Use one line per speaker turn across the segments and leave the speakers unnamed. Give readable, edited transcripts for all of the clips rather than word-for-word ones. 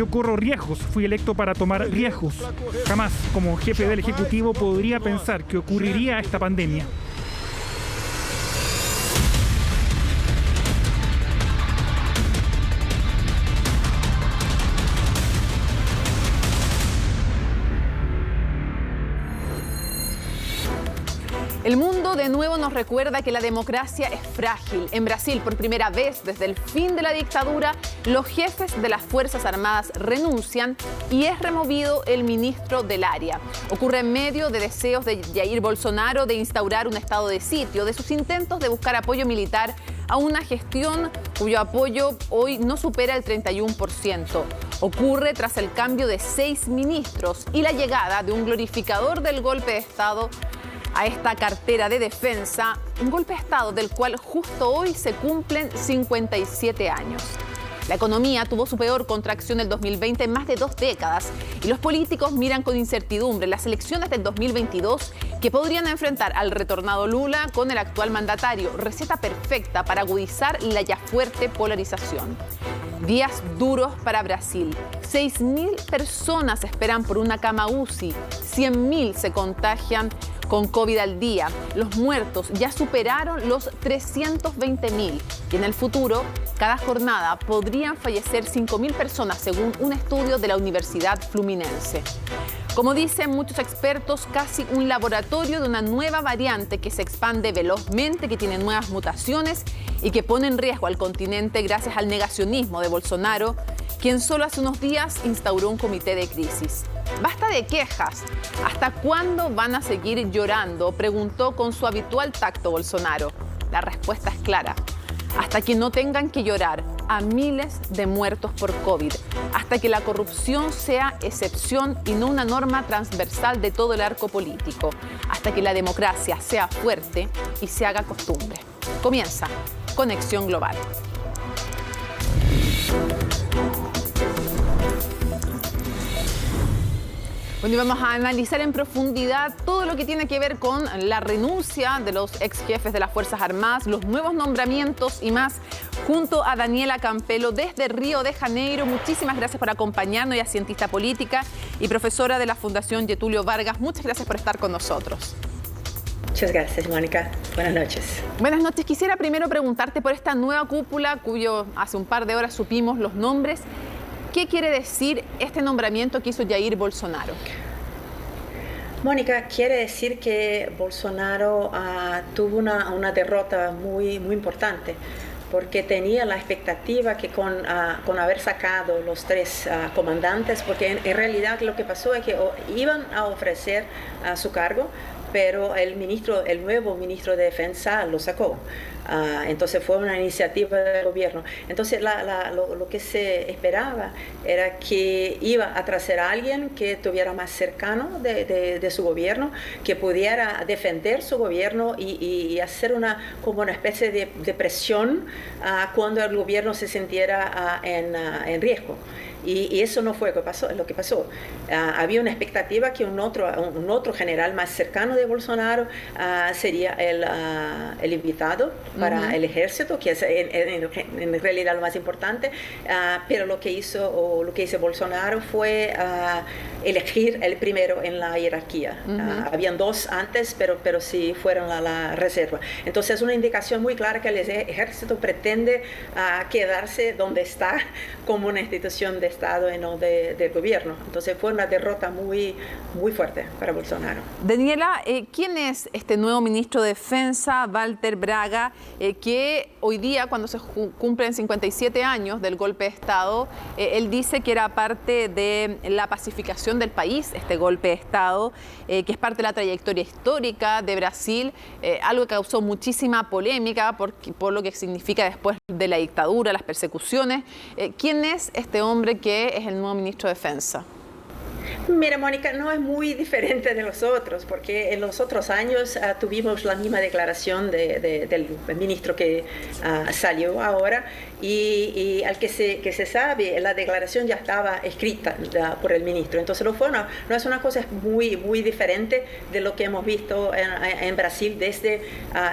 yo corro riesgos, fui electo para tomar riesgos. Jamás, como jefe del Ejecutivo, podría pensar que ocurriría esta pandemia.
El mundo de nuevo nos recuerda que la democracia es frágil. En Brasil, por primera vez desde el fin de la dictadura, los jefes de las Fuerzas Armadas renuncian y es removido el ministro del área. Ocurre en medio de deseos de Jair Bolsonaro de instaurar un estado de sitio, de sus intentos de buscar apoyo militar a una gestión cuyo apoyo hoy no supera el 31%. Ocurre tras el cambio de 6 ministros y la llegada de un glorificador del golpe de Estado a esta cartera de defensa, un golpe de Estado del cual justo hoy se cumplen 57 años. La economía tuvo su peor contracción del 2020 en más de 2 décadas y los políticos miran con incertidumbre las elecciones del 2022 que podrían enfrentar al retornado Lula con el actual mandatario, receta perfecta para agudizar la ya fuerte polarización. Días duros para Brasil. 6.000 personas esperan por una cama UCI, 100.000 se contagian con COVID al día. Los muertos ya superaron los 320.000 y en el futuro, cada jornada podrían fallecer 5.000 personas según un estudio de la Universidad Fluminense. Como dicen muchos expertos, casi un laboratorio de una nueva variante que se expande velozmente, que tiene nuevas mutaciones y que pone en riesgo al continente gracias al negacionismo de Bolsonaro, quien solo hace unos días instauró un comité de crisis. Basta de quejas. ¿Hasta cuándo van a seguir llorando?, preguntó con su habitual tacto Bolsonaro. La respuesta es clara. Hasta que no tengan que llorar a miles de muertos por COVID. Hasta que la corrupción sea excepción y no una norma transversal de todo el arco político. Hasta que la democracia sea fuerte y se haga costumbre. Comienza Conexión Global. Bueno, y vamos a analizar en profundidad todo lo que tiene que ver con la renuncia de los ex jefes de las Fuerzas Armadas, los nuevos nombramientos y más, junto a Daniela Campelo desde Río de Janeiro. Muchísimas gracias por acompañarnos. Ella es cientista política y profesora de la Fundación Getúlio Vargas. Muchas gracias por estar con nosotros.
Muchas gracias, Mónica. Buenas noches.
Buenas noches. Quisiera primero preguntarte por esta nueva cúpula, cuyo hace un par de horas supimos los nombres. ¿Qué quiere decir este nombramiento que hizo Jair Bolsonaro?
Mónica, quiere decir que Bolsonaro tuvo una derrota muy importante, porque tenía la expectativa que con haber sacado los 3 comandantes, porque en realidad lo que pasó es que iban a ofrecer su cargo, pero el nuevo ministro de Defensa lo sacó. Entonces fue una iniciativa del gobierno. Entonces lo que se esperaba era que iba a traer a alguien que estuviera más cercano de su gobierno, que pudiera defender su gobierno y hacer como una especie de presión cuando el gobierno se sintiera en riesgo. Y eso no fue lo que pasó. Había una expectativa que un otro general más cercano de Bolsonaro sería el invitado para el ejército, que es en realidad lo más importante, pero lo que hizo Bolsonaro fue elegir el primero en la jerarquía. Habían 2 antes, pero sí fueron a la reserva. Entonces es una indicación muy clara que el ejército pretende quedarse donde está como una institución de Estado y no del gobierno. Entonces fue una derrota muy fuerte para Bolsonaro.
Daniela, ¿quién es este nuevo ministro de Defensa, Walter Braga, que hoy día, cuando se cumplen 57 años del golpe de Estado, él dice que era parte de la pacificación del país, este golpe de Estado, que es parte de la trayectoria histórica de Brasil, algo que causó muchísima polémica por lo que significa después de la dictadura, las persecuciones? ¿Quién es este hombre que es el nuevo ministro de Defensa?
Mira, Mónica, no es muy diferente de los otros, porque en los otros años tuvimos la misma declaración del ministro que salió ahora, y al que se sabe, la declaración ya estaba escrita por el ministro. Entonces no es una cosa muy, muy diferente de lo que hemos visto en Brasil desde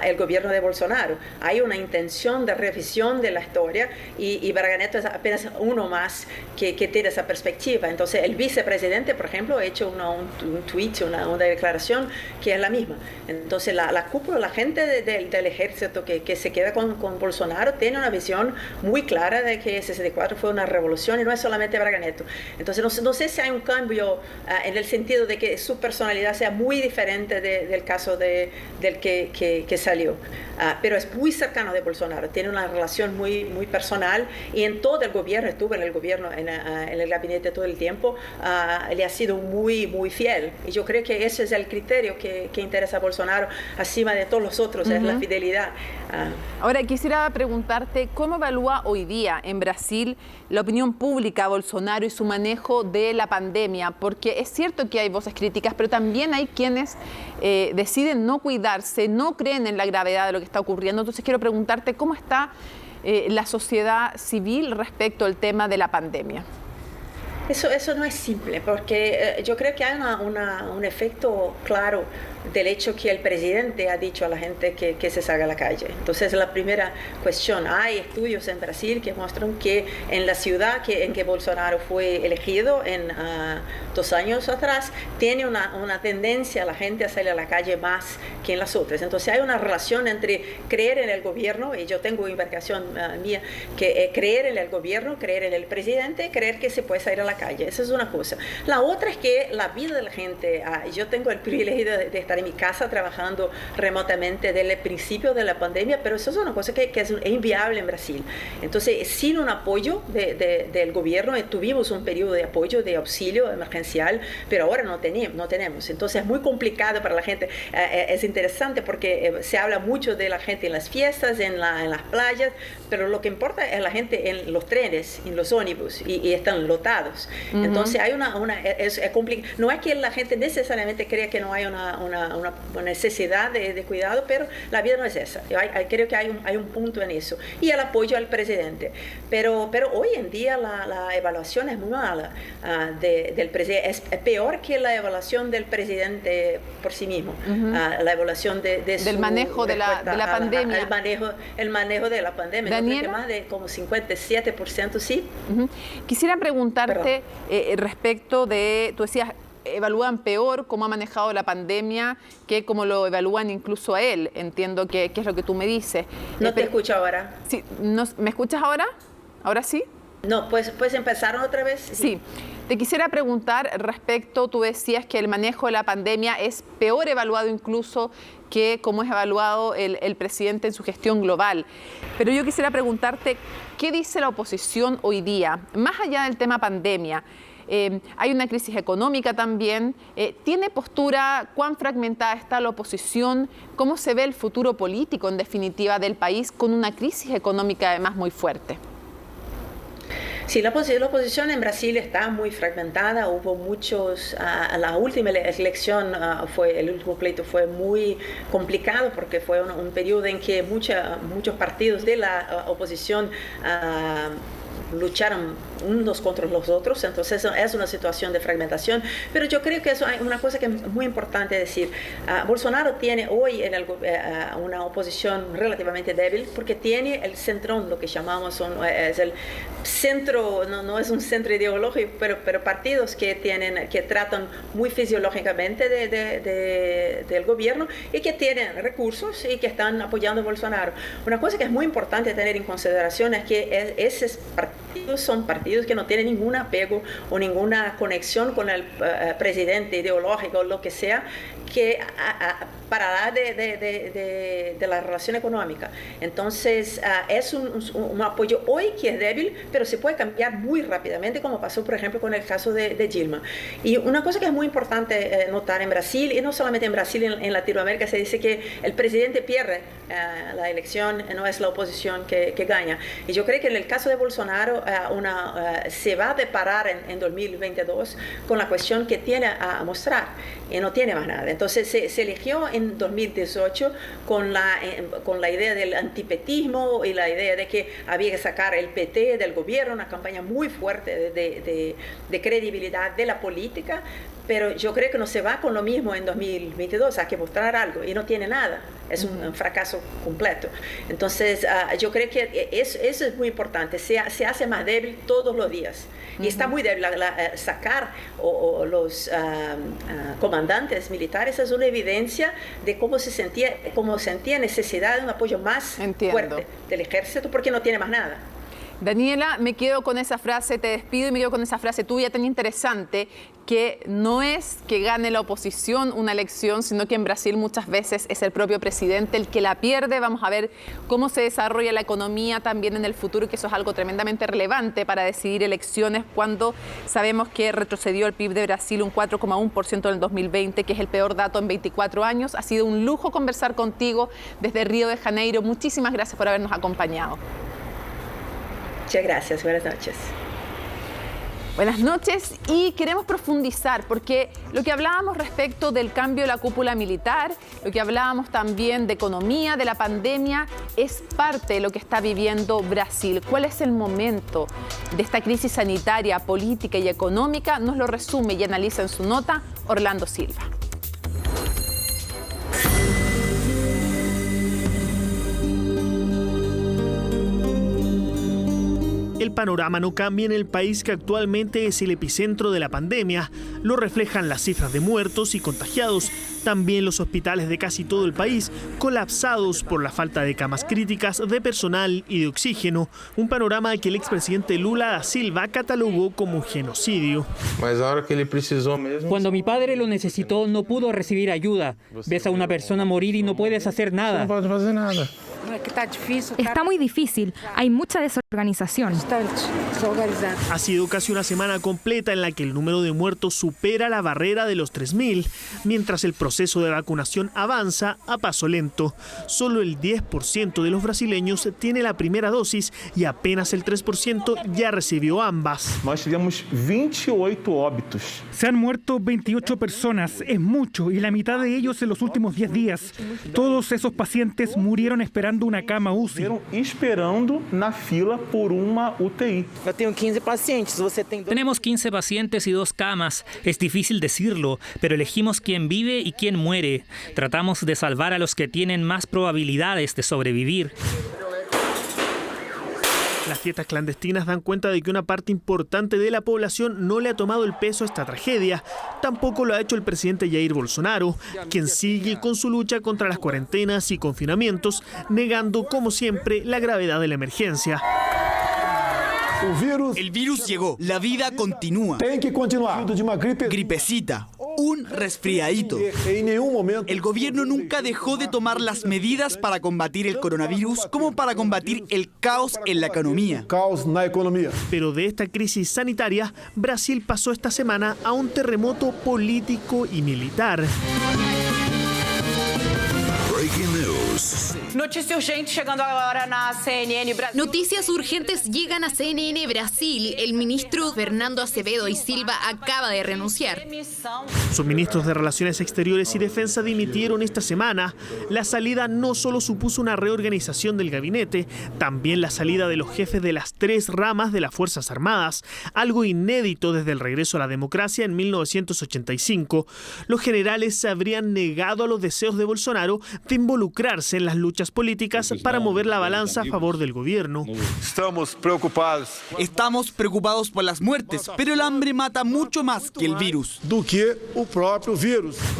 el gobierno de Bolsonaro. Hay una intención de revisión de la historia, y Braga Neto es apenas uno más que tiene esa perspectiva. Entonces el vicepresidente, por ejemplo, ha hecho un tweet, una declaración que es la misma. Entonces la cúpula, la gente del ejército que se queda con Bolsonaro tiene una visión muy clara de que 64 fue una revolución y no es solamente Braga Neto. Entonces no sé si hay un cambio en el sentido de que su personalidad sea muy diferente del caso del que salió. Pero es muy cercano de Bolsonaro, tiene una relación muy, muy personal, y en todo el gobierno, estuvo en el gobierno, en el gabinete todo el tiempo, le ha sido muy, muy fiel. Y yo creo que ese es el criterio que interesa a Bolsonaro encima de todos los otros, es la fidelidad.
Ahora, quisiera preguntarte, ¿cómo evalúa hoy día en Brasil la opinión pública a Bolsonaro y su manejo de la pandemia? Porque es cierto que hay voces críticas, pero también hay quienes deciden no cuidarse, no creen en la gravedad de lo que está ocurriendo. Entonces quiero preguntarte, ¿cómo está la sociedad civil respecto al tema de la pandemia?
Eso no es simple, porque yo creo que hay un efecto claro del hecho que el presidente ha dicho a la gente que se salga a la calle. Entonces, la primera cuestión, hay estudios en Brasil que muestran que en la ciudad en que Bolsonaro fue elegido en 2 años atrás, tiene una tendencia a la gente a salir a la calle más que en las otras. Entonces, hay una relación entre creer en el gobierno, y yo tengo investigación mía, que creer en el gobierno, creer en el presidente, creer que se puede salir a la calle. Esa es una cosa. La otra es que la vida de la gente, yo tengo el privilegio de estar en mi casa trabajando remotamente desde el principio de la pandemia, pero eso es una cosa que es inviable en Brasil. Entonces, sin un apoyo del gobierno, tuvimos un periodo de apoyo, de auxilio emergencial, pero ahora no tenemos. Entonces, es muy complicado para la gente. Es interesante porque se habla mucho de la gente en las fiestas, en las playas, pero lo que importa es la gente en los trenes, en los ómnibus, y están lotados. Entonces, hay es complicado. No es que la gente necesariamente crea que no hay una necesidad de cuidado, pero la vida no es esa. Creo que hay un punto en eso. Y el apoyo al presidente. Pero hoy en día la evaluación es muy mala del presidente. Es peor que la evaluación del presidente por sí mismo. La evaluación del
manejo de la pandemia.
El manejo de la pandemia.
Daniela,
creo que más de como 57%, sí.
Quisiera preguntarte respecto de, tú decías, evalúan peor cómo ha manejado la pandemia que cómo lo evalúan incluso a él. Entiendo que es lo que tú me dices.
No te escucho ahora.
Sí, ¿me escuchas ahora? ¿Ahora sí?
No, ¿puedes empezar otra vez?
Sí. Te quisiera preguntar respecto, tú decías que el manejo de la pandemia es peor evaluado incluso que cómo es evaluado el presidente en su gestión global. Pero yo quisiera preguntarte, ¿qué dice la oposición hoy día? Más allá del tema pandemia, hay una crisis económica también. ¿Tiene postura? ¿Cuán fragmentada está la oposición? ¿Cómo se ve el futuro político, en definitiva, del país con una crisis económica además muy fuerte?
Sí, la oposición en Brasil está muy fragmentada. Hubo muchos, la última elección, el último pleito fue muy complicado porque fue un periodo en que muchos partidos de la oposición lucharon unos contra los otros, entonces es una situación de fragmentación, pero yo creo que eso hay una cosa que es muy importante decir. Bolsonaro tiene hoy una oposición relativamente débil porque tiene el centrón, lo que llamamos, es el centro, no es un centro ideológico, pero partidos que tratan muy fisiológicamente del gobierno y que tienen recursos y que están apoyando a Bolsonaro. Una cosa que es muy importante tener en consideración es que esos partidos son partidos que no tienen ningún apego o ninguna conexión con el presidente ideológico o lo que sea, que para de la relación económica. Entonces, es un apoyo hoy que es débil, pero se puede cambiar muy rápidamente, como pasó, por ejemplo, con el caso de Dilma. Y una cosa que es muy importante notar en Brasil, y no solamente en Brasil, en Latinoamérica, se dice que el presidente pierde la elección, no es la oposición que gana. Y yo creo que en el caso de Bolsonaro, una se va a deparar en 2022 con la cuestión que tiene a mostrar y no tiene más nada. Entonces se eligió en 2018 con la idea del antipetismo y la idea de que había que sacar el PT del gobierno, una campaña muy fuerte de credibilidad de la política, pero yo creo que no se va con lo mismo en 2022, hay que mostrar algo y no tiene nada, es un fracaso completo. Entonces yo creo que eso es muy importante, se hace más débil todos los días y está muy débil. Sacar los comandantes militares es una evidencia de cómo sentía necesidad de un apoyo más fuerte del ejército porque no tiene más nada.
Daniela, me quedo con esa frase, te despido y me quedo con esa frase tuya tan interesante, que no es que gane la oposición una elección, sino que en Brasil muchas veces es el propio presidente el que la pierde. Vamos a ver cómo se desarrolla la economía también en el futuro, que eso es algo tremendamente relevante para decidir elecciones cuando sabemos que retrocedió el PIB de Brasil un 4,1% en el 2020, que es el peor dato en 24 años. Ha sido un lujo conversar contigo desde Río de Janeiro. Muchísimas gracias por habernos acompañado.
Muchas gracias, buenas noches.
Buenas noches, y queremos profundizar porque lo que hablábamos respecto del cambio de la cúpula militar, lo que hablábamos también de economía, de la pandemia, es parte de lo que está viviendo Brasil. ¿Cuál es el momento de esta crisis sanitaria, política y económica? Nos lo resume y analiza en su nota Orlando Silva.
El panorama no cambia en el país que actualmente es el epicentro de la pandemia. Lo reflejan las cifras de muertos y contagiados. También los hospitales de casi todo el país colapsados por la falta de camas críticas, de personal y de oxígeno. Un panorama que el expresidente Lula da Silva catalogó como genocidio.
Cuando mi padre lo necesitó, no pudo recibir ayuda. Ves a una persona morir y no puedes hacer nada.
Está muy difícil, hay mucha desorganización.
Ha sido casi una semana completa en la que el número de muertos supera la barrera de los 3.000, mientras el proceso de vacunación avanza a paso lento. Solo el 10% de los brasileños tiene la primera dosis y apenas el 3% ya recibió ambas.
Se han muerto 28 personas, es mucho, y la mitad de ellos en los últimos 10 días. Todos esos pacientes murieron esperando una cama UCI.
Tenemos 15 pacientes y 2 camas. Es difícil decirlo, pero elegimos quién vive y quién muere. Tratamos de salvar a los que tienen más probabilidades de sobrevivir.
Las fiestas clandestinas dan cuenta de que una parte importante de la población no le ha tomado el peso a esta tragedia. Tampoco lo ha hecho el presidente Jair Bolsonaro, quien sigue con su lucha contra las cuarentenas y confinamientos, negando, como siempre, la gravedad de la emergencia.
El virus llegó, la vida continúa. Gripecita, un resfriadito. El gobierno nunca dejó de tomar las medidas para combatir el coronavirus como para combatir el caos en la economía.
Pero de esta crisis sanitaria, Brasil pasó esta semana a un terremoto político y militar.
Noticias urgentes llegan a CNN Brasil. El ministro Fernando Azevedo y Silva acaba de renunciar.
Sus ministros de Relaciones Exteriores y Defensa dimitieron esta semana. La salida no solo supuso una reorganización del gabinete, también la salida de los jefes de las 3 ramas de las Fuerzas Armadas, algo inédito desde el regreso a la democracia en 1985. Los generales se habrían negado a los deseos de Bolsonaro de involucrarse en las luchas políticas para mover la balanza a favor del gobierno.
Estamos preocupados por las muertes, pero el hambre mata mucho más que el virus.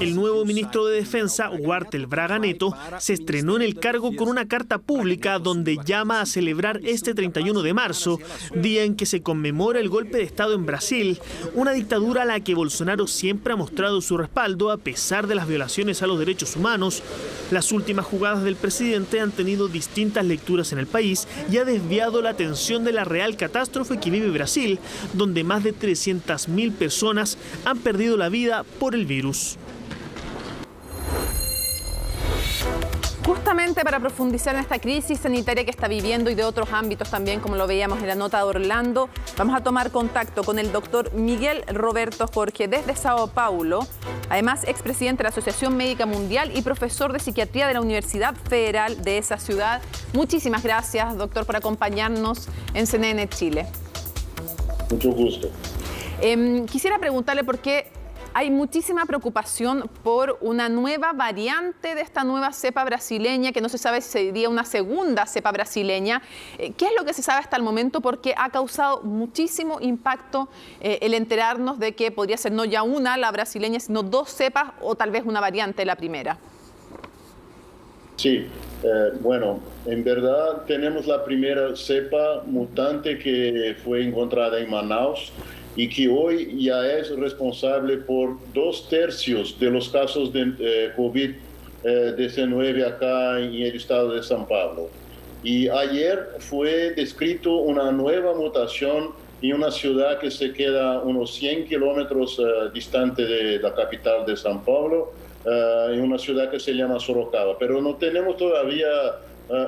El nuevo ministro de Defensa, Walter Braga Neto, se estrenó en el cargo con una carta pública donde llama a celebrar este 31 de marzo, día en que se conmemora el golpe de Estado en Brasil, una dictadura a la que Bolsonaro siempre ha mostrado su respaldo a pesar de las violaciones a los derechos humanos. Las últimas jugadas del presidente han tenido distintas lecturas en el país y ha desviado la atención de la real catástrofe que vive Brasil, donde más de 300.000 personas han perdido la vida por el virus.
Justamente para profundizar en esta crisis sanitaria que está viviendo y de otros ámbitos también, como lo veíamos en la nota de Orlando, vamos a tomar contacto con el doctor Miguel Roberto Jorge desde Sao Paulo, además expresidente de la Asociación Médica Mundial y profesor de psiquiatría de la Universidad Federal de esa ciudad. Muchísimas gracias, doctor, por acompañarnos en CNN Chile.
Mucho gusto.
Quisiera preguntarle por qué hay muchísima preocupación por una nueva variante de esta nueva cepa brasileña, que no se sabe si sería una segunda cepa brasileña. ¿Qué es lo que se sabe hasta el momento? Porque ha causado muchísimo impacto el enterarnos de que podría ser no ya una, la brasileña, sino dos cepas o tal vez una variante de la primera.
Sí, bueno, en verdad tenemos la primera cepa mutante que fue encontrada en Manaus y que hoy ya es responsable por 2/3 de los casos de COVID-19 acá en el estado de São Paulo. Y ayer fue descrito una nueva mutación en una ciudad que se queda unos 100 kilómetros distante de la capital de São Paulo, en una ciudad que se llama Sorocaba. Pero no tenemos todavía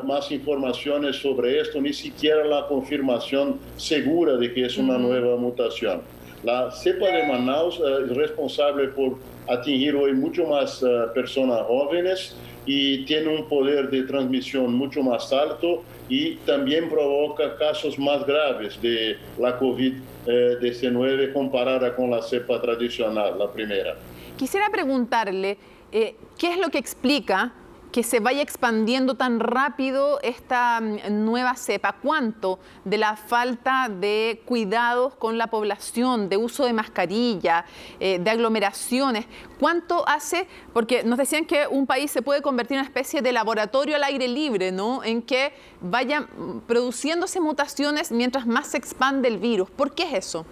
más informaciones sobre esto, ni siquiera la confirmación segura de que es una nueva mutación. La cepa de Manaus es responsable por atingir hoy mucho más personas jóvenes y tiene un poder de transmisión mucho más alto y también provoca casos más graves de la COVID-19 comparada con la cepa tradicional, la primera.
Quisiera preguntarle, ¿qué es lo que explica que se vaya expandiendo tan rápido esta nueva cepa? ¿Cuánto de la falta de cuidados con la población, de uso de mascarilla, de aglomeraciones, cuánto hace? Porque nos decían que un país se puede convertir en una especie de laboratorio al aire libre, ¿no? En que vayan produciéndose mutaciones mientras más se expande el virus. ¿Por qué es eso?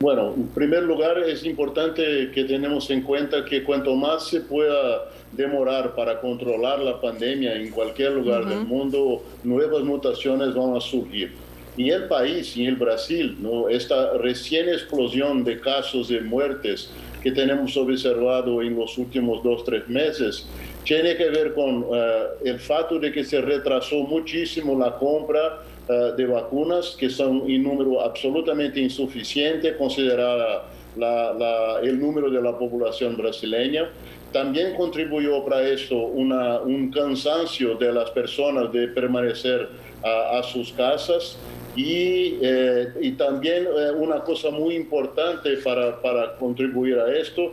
Bueno, en primer lugar es importante que tenemos en cuenta que cuanto más se pueda demorar para controlar la pandemia en cualquier lugar del mundo, nuevas mutaciones van a surgir. En el país, en el Brasil, ¿no? Esta recién explosión de casos de muertes que tenemos observado en los últimos 2-3 meses tiene que ver con el fato de que se retrasó muchísimo la compra de vacunas, que son en número absolutamente insuficiente, considerada el número de la población brasileña. También contribuyó para esto un cansancio de las personas de permanecer a sus casas y también una cosa muy importante para contribuir a esto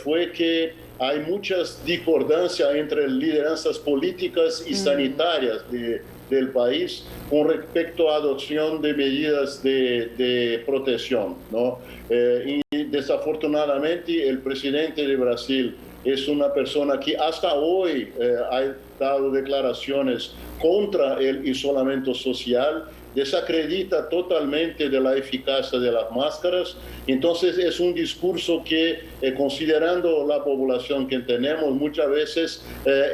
fue que hay muchas discordancias entre lideranzas políticas y sanitarias del país con respecto a adopción de medidas de protección, ¿no? Y desafortunadamente el presidente de Brasil es una persona que hasta hoy ha dado declaraciones contra el aislamiento social, desacredita totalmente de la eficacia de las máscaras. Entonces es un discurso que, considerando la población que tenemos, muchas veces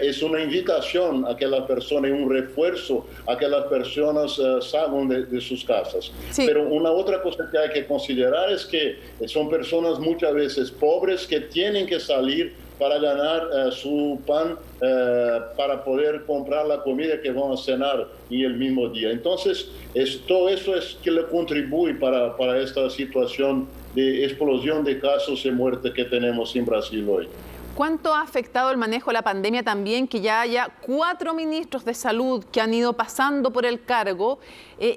es una invitación a que las personas, un refuerzo a que las personas salgan de sus casas. Sí. Pero una otra cosa que hay que considerar es que son personas muchas veces pobres que tienen que salir para ganar su pan, para poder comprar la comida que van a cenar en el mismo día. Entonces, todo eso es que le contribuye para esta situación de explosión de casos y muertes que tenemos en Brasil hoy.
¿Cuánto ha afectado el manejo de la pandemia también que ya haya 4 ministros de salud que han ido pasando por el cargo?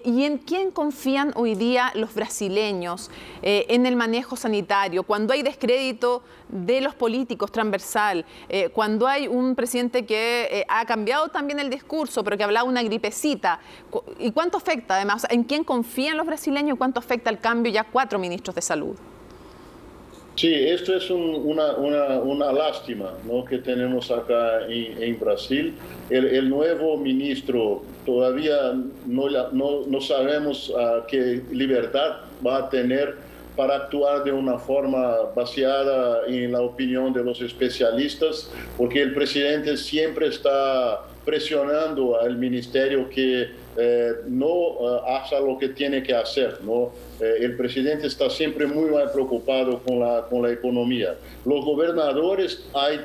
¿Y en quién confían hoy día los brasileños en el manejo sanitario? Cuando hay descrédito de los políticos transversal, cuando hay un presidente que ha cambiado también el discurso, pero que hablaba una gripecita. ¿Y cuánto afecta además? ¿En quién confían los brasileños? ¿Cuánto afecta el cambio ya 4 ministros de salud?
Sí, esto es una lástima, ¿no?, que tenemos acá en Brasil. El nuevo ministro todavía no sabemos qué libertad va a tener para actuar de una forma baseada en la opinión de los especialistas, porque el presidente siempre está presionando al ministerio que no hace lo que tiene que hacer, ¿no? El presidente está siempre muy preocupado con la economía. Los gobernadores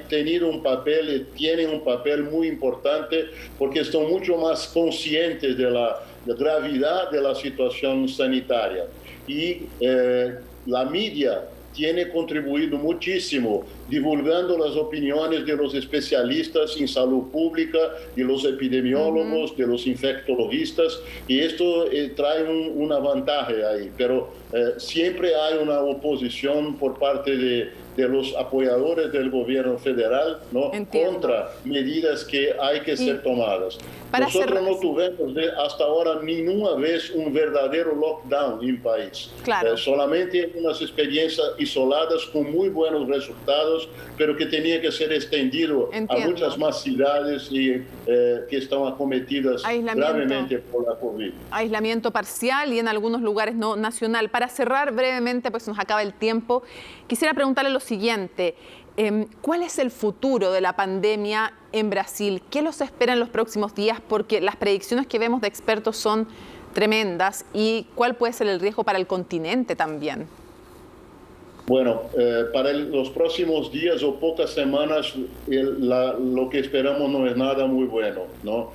tienen un papel muy importante porque están mucho más conscientes de la gravedad de la situación sanitaria. Y la media tiene contribuido muchísimo divulgando las opiniones de los especialistas en salud pública, de los epidemiólogos, de los infectologistas, y esto trae una ventaja ahí, pero siempre hay una oposición por parte de los apoyadores del gobierno federal, ¿no? Contra medidas que hay que ser tomadas. Nosotros no tuvimos hasta ahora ninguna vez un verdadero lockdown en el país.
Claro.
Solamente unas experiencias isoladas con muy buenos resultados, pero que tenía que ser extendido a muchas más ciudades y, que están acometidas gravemente por la COVID.
Aislamiento parcial y en algunos lugares no nacional. Para cerrar brevemente, pues nos acaba el tiempo, quisiera preguntarle lo siguiente. ¿Cuál es el futuro de la pandemia en Brasil? ¿Qué los espera en los próximos días? Porque las predicciones que vemos de expertos son tremendas. ¿Y cuál puede ser el riesgo para el continente también?
Bueno, para los próximos días o pocas semanas, lo que esperamos no es nada muy bueno, ¿no?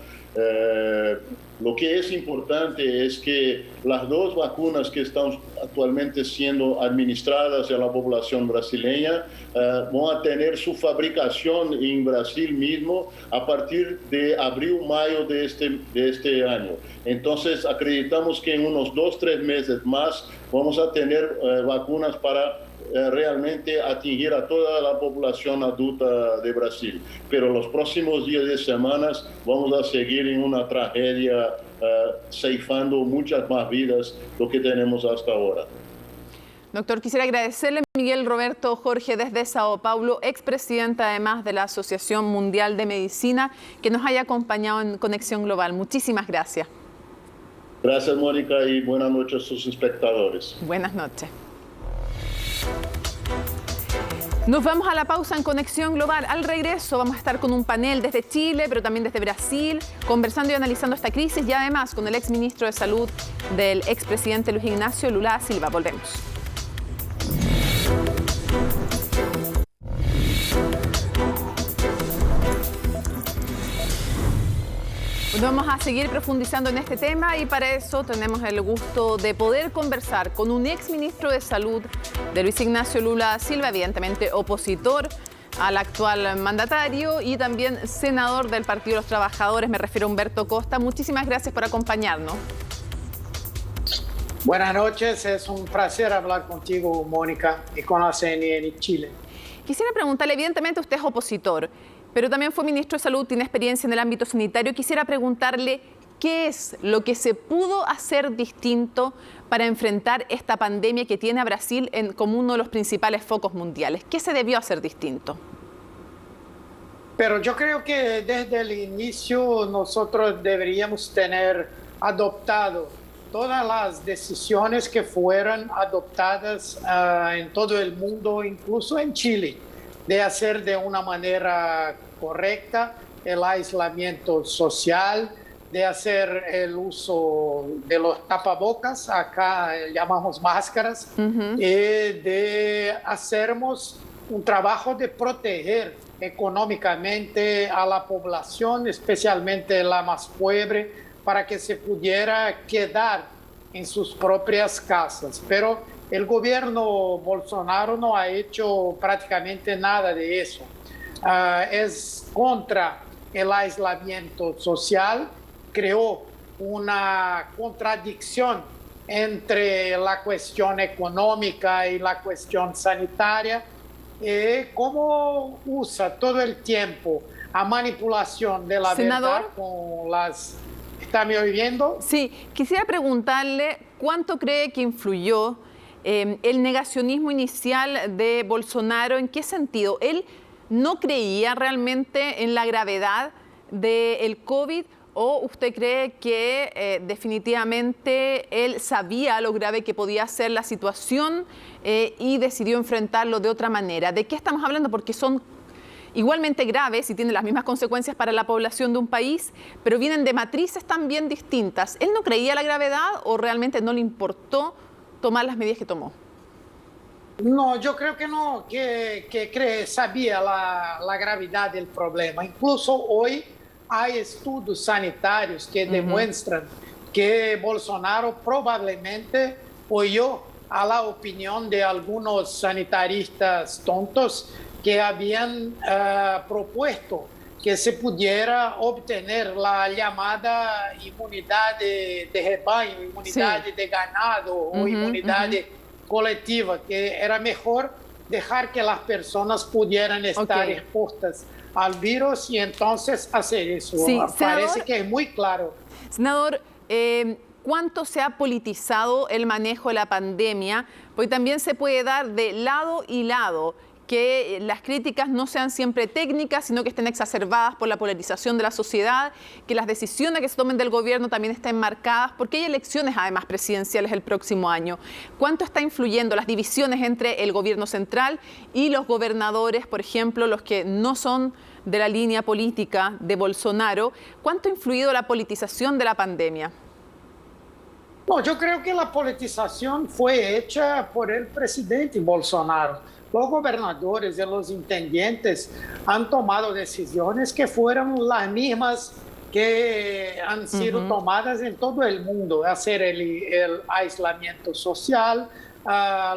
Lo que es importante es que las dos vacunas que están actualmente siendo administradas a la población brasileña van a tener su fabricación en Brasil mismo a partir de abril-mayo de este año. Entonces, acreditamos que en unos 2-3 meses más vamos a tener vacunas para realmente atingir a toda la población adulta de Brasil. Pero los próximos días y semanas vamos a seguir en una tragedia ceifando muchas más vidas de lo que tenemos hasta ahora.
Doctor, quisiera agradecerle a Miguel Roberto Jorge desde Sao Paulo, expresidente además de la Asociación Mundial de Medicina, que nos haya acompañado en Conexión Global. Muchísimas gracias.
Gracias, Mónica, y buenas noches a sus espectadores.
Buenas noches. Nos vamos a la pausa en Conexión Global. Al regreso vamos a estar con un panel desde Chile, pero también desde Brasil, conversando y analizando esta crisis y además con el exministro de Salud del expresidente Luis Ignacio Lula da Silva. Volvemos. Vamos a seguir profundizando en este tema y para eso tenemos el gusto de poder conversar con un exministro de Salud de Luis Ignacio Lula da Silva, evidentemente opositor al actual mandatario y también senador del Partido de los Trabajadores, me refiero a Humberto Costa. Muchísimas gracias por acompañarnos.
Buenas noches, es un placer hablar contigo, Mónica, y con la CNN Chile.
Quisiera preguntarle, evidentemente usted es opositor, pero también fue ministro de Salud, tiene experiencia en el ámbito sanitario. Quisiera preguntarle qué es lo que se pudo hacer distinto para enfrentar esta pandemia que tiene a Brasil como uno de los principales focos mundiales. ¿Qué se debió hacer distinto?
Pero yo creo que desde el inicio nosotros deberíamos tener adoptado todas las decisiones que fueron adoptadas en todo el mundo, incluso en Chile, de hacer de una manera correcta el aislamiento social, de hacer el uso de los tapabocas, acá llamamos máscaras, y de hacernos un trabajo de proteger económicamente a la población, especialmente la más pobre, para que se pudiera quedar en sus propias casas. Pero el gobierno Bolsonaro no ha hecho prácticamente nada de eso. Es contra el aislamiento social, creó una contradicción entre la cuestión económica y la cuestión sanitaria, cómo usa todo el tiempo a manipulación de la verdad con las... ¿Está me oyendo?
Sí, quisiera preguntarle cuánto cree que influyó el negacionismo inicial de Bolsonaro. ¿En qué sentido? ¿Él no creía realmente en la gravedad del COVID o usted cree que definitivamente él sabía lo grave que podía ser la situación y decidió enfrentarlo de otra manera? ¿De qué estamos hablando? Porque son igualmente graves y tienen las mismas consecuencias para la población de un país, pero vienen de matrices también distintas. ¿Él no creía la gravedad o realmente no le importó tomar las medidas que tomó?
No, yo creo que no, sabía la gravedad del problema. Incluso hoy hay estudios sanitarios que demuestran que Bolsonaro probablemente oyó a la opinión de algunos sanitaristas tontos que habían propuesto que se pudiera obtener la llamada inmunidad de rebaño, inmunidad de ganado o inmunidad colectiva, que era mejor dejar que las personas pudieran estar expuestas al virus y entonces hacer eso.
Sí,
parece que es muy claro.
Senador, ¿cuánto se ha politizado el manejo de la pandemia? Porque también se puede dar de lado y lado, que las críticas no sean siempre técnicas, sino que estén exacerbadas por la polarización de la sociedad, que las decisiones que se tomen del gobierno también estén marcadas, porque hay elecciones además presidenciales el próximo año. ¿Cuánto está influyendo las divisiones entre el gobierno central y los gobernadores, por ejemplo, los que no son de la línea política de Bolsonaro? ¿Cuánto ha influido la politización de la pandemia?
No, yo creo que la politización fue hecha por el presidente Bolsonaro. Los gobernadores y los intendentes han tomado decisiones que fueron las mismas que han sido tomadas en todo el mundo: hacer el aislamiento social,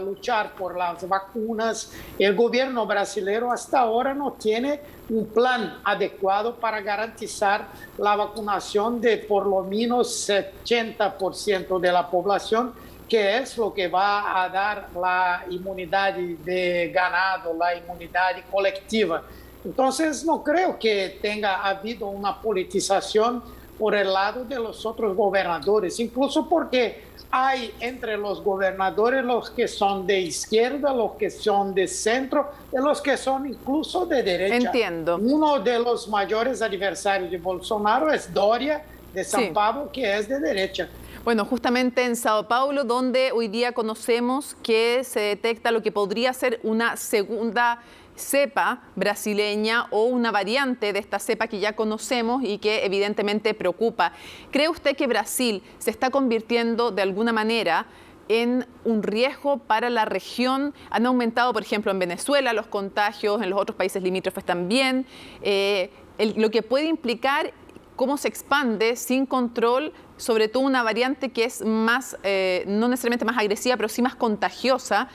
luchar por las vacunas. El gobierno brasileño hasta ahora no tiene un plan adecuado para garantizar la vacunación de por lo menos 70% de la población, que es lo que va a dar la inmunidad de ganado, la inmunidad colectiva. Entonces, no creo que tenga habido una politización por el lado de los otros gobernadores, incluso porque hay entre los gobernadores los que son de izquierda, los que son de centro y los que son incluso de derecha.
Entiendo.
Uno de los mayores adversarios de Bolsonaro es Doria, de São Paulo, que es de derecha.
Bueno, justamente en Sao Paulo, donde hoy día conocemos que se detecta lo que podría ser una segunda cepa brasileña o una variante de esta cepa que ya conocemos y que evidentemente preocupa. ¿Cree usted que Brasil se está convirtiendo de alguna manera en un riesgo para la región? Han aumentado, por ejemplo, en Venezuela los contagios, en los otros países limítrofes también, lo que puede implicar cómo se expande sin control, sobre todo una variante que es más, no necesariamente más agresiva, pero sí más contagiosa.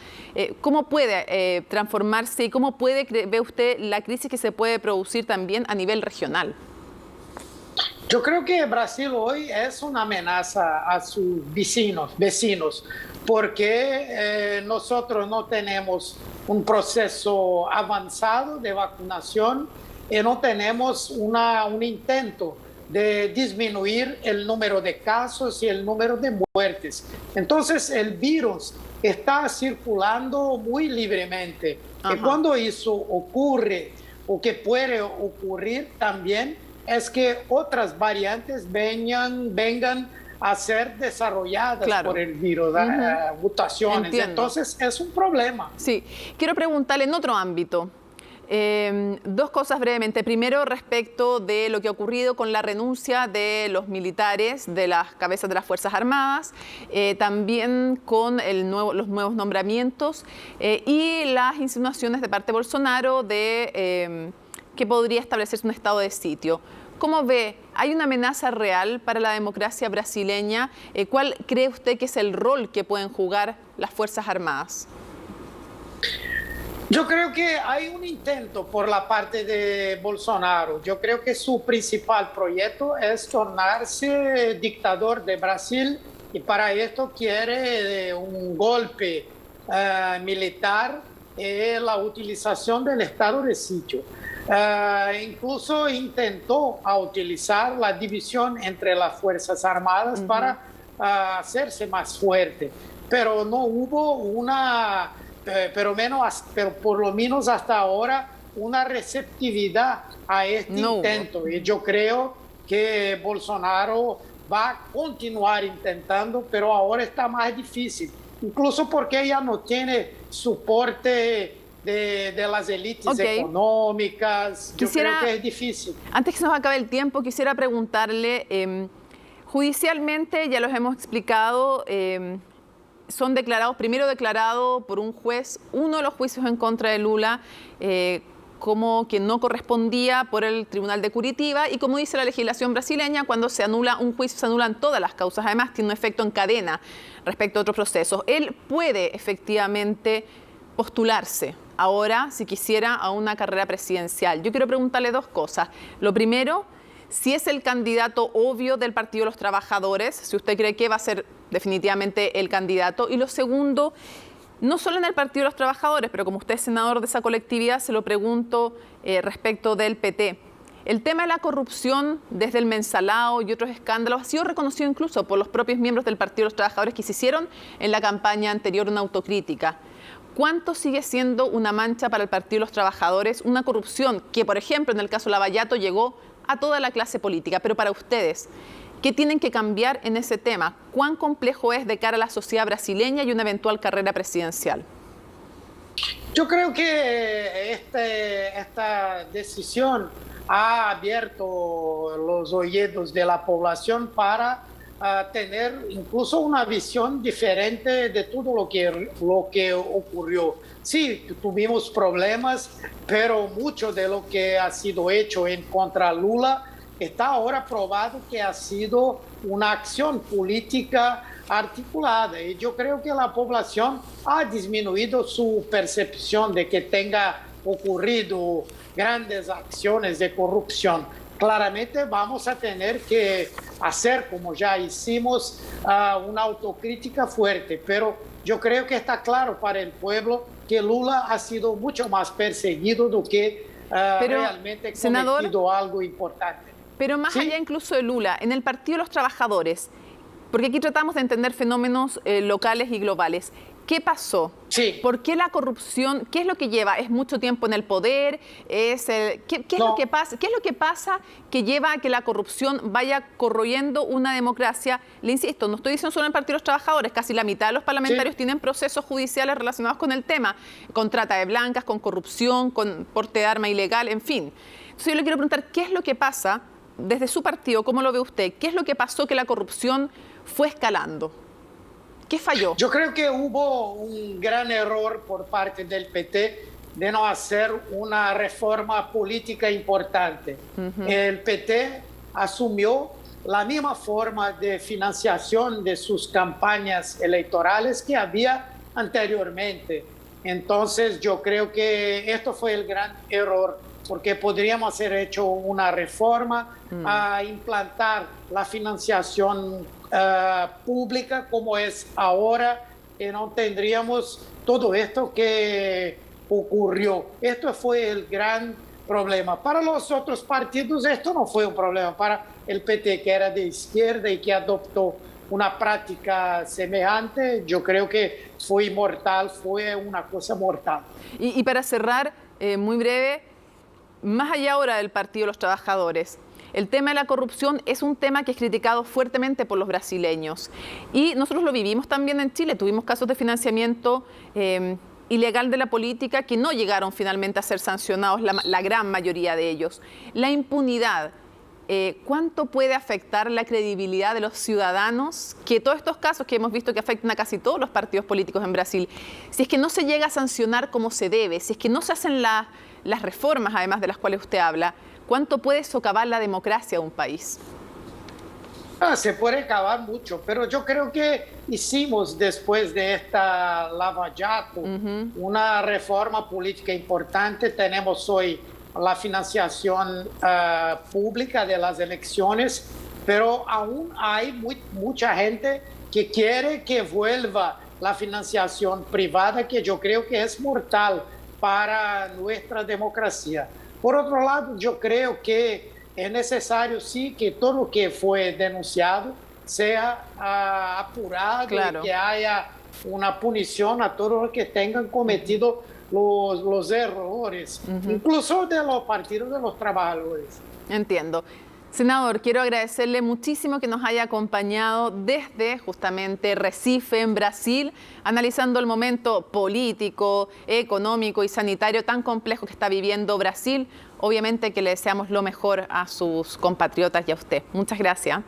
¿Cómo puede transformarse y cómo puede, ve usted, la crisis que se puede producir también a nivel regional?
Yo creo que Brasil hoy es una amenaza a sus vecinos, porque nosotros no tenemos un proceso avanzado de vacunación y no tenemos un intento de disminuir el número de casos y el número de muertes. Entonces el virus está circulando muy libremente. Y cuando eso ocurre, o que puede ocurrir también, es que otras variantes vengan a ser desarrolladas por el virus, mutaciones.
Entiendo.
Entonces es un problema.
Sí, quiero preguntarle en otro ámbito. Dos cosas brevemente. Primero, respecto de lo que ha ocurrido con la renuncia de los militares, de las cabezas de las Fuerzas Armadas, también con los nuevos nombramientos y las insinuaciones de parte de Bolsonaro de que podría establecerse un estado de sitio. ¿Cómo ve? ¿Hay una amenaza real para la democracia brasileña? ¿Cuál cree usted que es el rol que pueden jugar las Fuerzas Armadas?
Yo creo que hay un intento por la parte de Bolsonaro. Yo creo que su principal proyecto es tornarse dictador de Brasil y para esto quiere un golpe militar y la utilización del estado de sitio. Incluso intentó utilizar la división entre las Fuerzas Armadas para hacerse más fuerte, pero no hubo una... pero por lo menos hasta ahora una receptividad a este intento. Y yo creo que Bolsonaro va a continuar intentando, pero ahora está más difícil, incluso porque ya no tiene soporte de las élites económicas. Yo creo que es difícil.
Antes que se nos acabe el tiempo, quisiera preguntarle, judicialmente, ya los hemos explicado, son declarados, primero declarado por un juez, uno de los juicios en contra de Lula, como que no correspondía por el Tribunal de Curitiba, y como dice la legislación brasileña, cuando se anula un juicio se anulan todas las causas, además tiene un efecto en cadena respecto a otros procesos. Él puede efectivamente postularse ahora, si quisiera, a una carrera presidencial. Yo quiero preguntarle dos cosas. Lo primero, si es el candidato obvio del Partido de los Trabajadores, si usted cree que va a ser definitivamente el candidato. Y lo segundo, no solo en el Partido de los Trabajadores, pero como usted es senador de esa colectividad, se lo pregunto respecto del PT. El tema de la corrupción desde el mensalao y otros escándalos ha sido reconocido incluso por los propios miembros del Partido de los Trabajadores que se hicieron en la campaña anterior una autocrítica. ¿Cuánto sigue siendo una mancha para el Partido de los Trabajadores? Una corrupción que, por ejemplo, en el caso Lavallato llegó a toda la clase política. Pero para ustedes, ¿qué tienen que cambiar en ese tema? ¿Cuán complejo es de cara a la sociedad brasileña y una eventual carrera presidencial?
Yo creo que esta decisión ha abierto los oídos de la población para tener incluso una visión diferente de todo lo que ocurrió. Sí, tuvimos problemas, pero mucho de lo que ha sido hecho en contra Lula está ahora probado que ha sido una acción política articulada. Y yo creo que la población ha disminuido su percepción de que tenga ocurrido grandes acciones de corrupción. Claramente vamos a tener que hacer, como ya hicimos, una autocrítica fuerte, pero yo creo que está claro para el pueblo que Lula ha sido mucho más perseguido do que realmente cometido algo importante.
Pero más allá incluso de Lula, en el Partido de los Trabajadores, porque aquí tratamos de entender fenómenos locales y globales. ¿Qué pasó?
Sí.
¿Por qué la corrupción? ¿Qué es lo que lleva? ¿Es mucho tiempo en el poder? ¿Qué es lo que pasa? ¿Qué es lo que pasa que lleva a que la corrupción vaya corroyendo una democracia? Le insisto, no estoy diciendo solo en el Partido de los Trabajadores, casi la mitad de los parlamentarios tienen procesos judiciales relacionados con el tema, con trata de blancas, con corrupción, con porte de arma ilegal, en fin. Entonces yo le quiero preguntar, ¿qué es lo que pasa desde su partido? ¿Cómo lo ve usted? ¿Qué es lo que pasó que la corrupción fue escalando? ¿Qué falló?
Yo creo que hubo un gran error por parte del PT de no hacer una reforma política importante. El PT asumió la misma forma de financiación de sus campañas electorales que había anteriormente. Entonces yo creo que esto fue el gran error, porque podríamos haber hecho una reforma a implantar la financiación pública como es ahora, y no tendríamos todo esto que ocurrió. Esto fue el gran problema. Para los otros partidos esto no fue un problema. Para el PT, que era de izquierda y que adoptó una práctica semejante, yo creo que fue mortal, fue una cosa mortal.
Y para cerrar, muy breve, más allá ahora del Partido de los Trabajadores, el tema de la corrupción es un tema que es criticado fuertemente por los brasileños. Y nosotros lo vivimos también en Chile. Tuvimos casos de financiamiento ilegal de la política que no llegaron finalmente a ser sancionados, la gran mayoría de ellos. La impunidad, ¿cuánto puede afectar la credibilidad de los ciudadanos? Que todos estos casos que hemos visto que afectan a casi todos los partidos políticos en Brasil, si es que no se llega a sancionar como se debe, si es que no se hacen las reformas, además de las cuales usted habla, ¿cuánto puede socavar la democracia de un país?
Se puede acabar mucho, pero yo creo que hicimos después de esta Lavallato una reforma política importante. Tenemos hoy la financiación pública de las elecciones, pero aún hay mucha gente que quiere que vuelva la financiación privada, que yo creo que es mortal para nuestra democracia. Por otro lado, yo creo que es necesario, sí, que todo lo que fue denunciado sea apurado, y que haya una punición a todos los que tengan cometido los errores, incluso de los partidos de los trabajadores.
Entiendo. Senador, quiero agradecerle muchísimo que nos haya acompañado desde justamente Recife, en Brasil, analizando el momento político, económico y sanitario tan complejo que está viviendo Brasil. Obviamente que le deseamos lo mejor a sus compatriotas y a usted. Muchas gracias.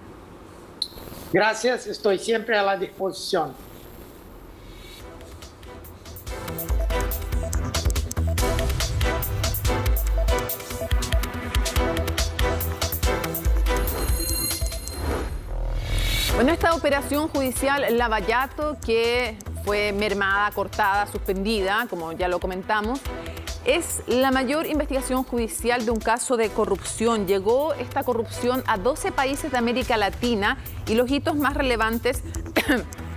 Gracias, estoy siempre a la disposición.
Bueno, esta operación judicial Lavallato, que fue mermada, cortada, suspendida, como ya lo comentamos, es la mayor investigación judicial de un caso de corrupción. Llegó esta corrupción a 12 países de América Latina y los hitos más relevantes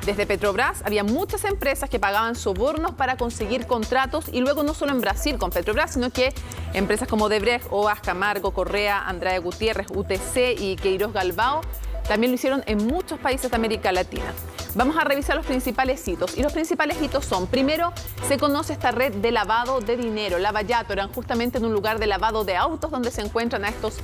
desde Petrobras. Había muchas empresas que pagaban sobornos para conseguir contratos y luego no solo en Brasil con Petrobras, sino que empresas como Odebrecht, OAS, Camargo, Correa, Andrade Gutiérrez, UTC y Queiroz Galbao también lo hicieron en muchos países de América Latina. Vamos a revisar los principales hitos. Y los principales hitos son, primero, se conoce esta red de lavado de dinero. Lavallato eran justamente en un lugar de lavado de autos donde se encuentran a estos